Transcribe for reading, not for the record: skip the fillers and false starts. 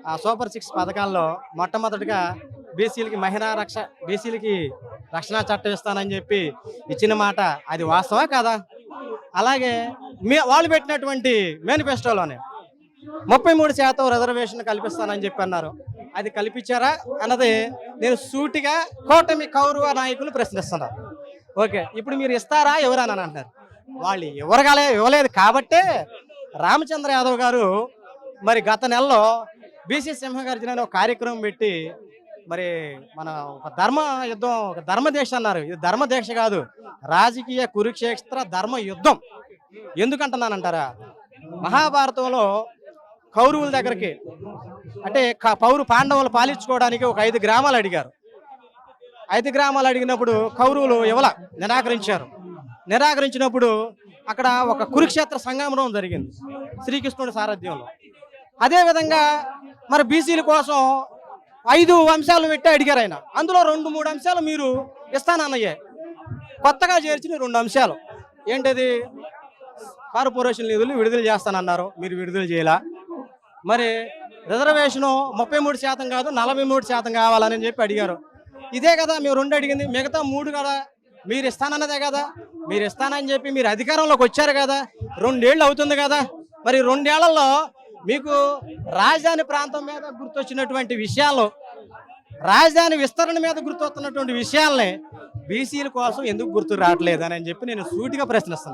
ఆ సూపర్ 6 పథకాల్లో మొట్టమొదటిగా బీసీలకి రక్షణ చట్టం ఇస్తానని చెప్పి ఇచ్చిన మాట అది వాస్తవా కాదా? అలాగే వాళ్ళు పెట్టినటువంటి మేనిఫెస్టోలోనే 33% రిజర్వేషన్ కల్పిస్తానని చెప్పి అన్నారు. అది కల్పించారా అన్నది నేను సూటిగా కూటమి కౌరవ నాయకులు ప్రశ్నిస్తున్నారు. ఓకే, ఇప్పుడు మీరు ఇస్తారా ఎవరని అంటున్నారు. వాళ్ళు ఇవ్వలేదు కాబట్టే రామచంద్ర యాదవ్ గారు మరి గత నెలలో బీసీ సింహగర్జన అనే ఒక కార్యక్రమం పెట్టి మరి మన ఒక యుద్ధం, ఒక ధర్మదీక్ష అన్నారు. ఇది ధర్మదీక్ష కాదు, రాజకీయ కురుక్షేత్ర ధర్మ యుద్ధం. ఎందుకంటున్నానంటారా? మహాభారతంలో కౌరవుల దగ్గరికి అంటే పాండవులు పాలించుకోవడానికి ఒక 5 గ్రామాలు అడిగారు. 5 గ్రామాలు అడిగినప్పుడు కౌరవులు నిరాకరించినప్పుడు అక్కడ ఒక కురుక్షేత్ర సంగమనం జరిగింది శ్రీకృష్ణుడి సారథ్యంలో. అదేవిధంగా మరి బీసీల కోసం 5 అంశాలు పెట్టి అడిగారు ఆయన. అందులో 2-3 అంశాలు మీరు ఇస్తానన్నయ్యే. కొత్తగా చేర్చిన 2 అంశాలు ఏంటిది? కార్పొరేషన్ నిధులు విడుదల చేస్తానన్నారు, మీరు విడుదల చేయాల. మరి రిజర్వేషను 33% కాదు 43% కావాలని చెప్పి అడిగారు. ఇదే కదా మేము 2 అడిగింది. మిగతా 3 కదా మీరు ఇస్తానన్నదే కదా. మీరు ఇస్తానని చెప్పి మీరు అధికారంలోకి వచ్చారు కదా, 2 ఏళ్ళు అవుతుంది కదా. మరి 2 ఏళ్లలో మీకు రాజధాని ప్రాంతం మీద గుర్తొచ్చినటువంటి విషయాలు, రాజధాని విస్తరణ మీద గుర్తొస్తున్నటువంటి విషయాల్ని బీసీల కోసం ఎందుకు గుర్తు రావట్లేదు అని చెప్పి నేను సూటిగా ప్రశ్నిస్తున్నాను.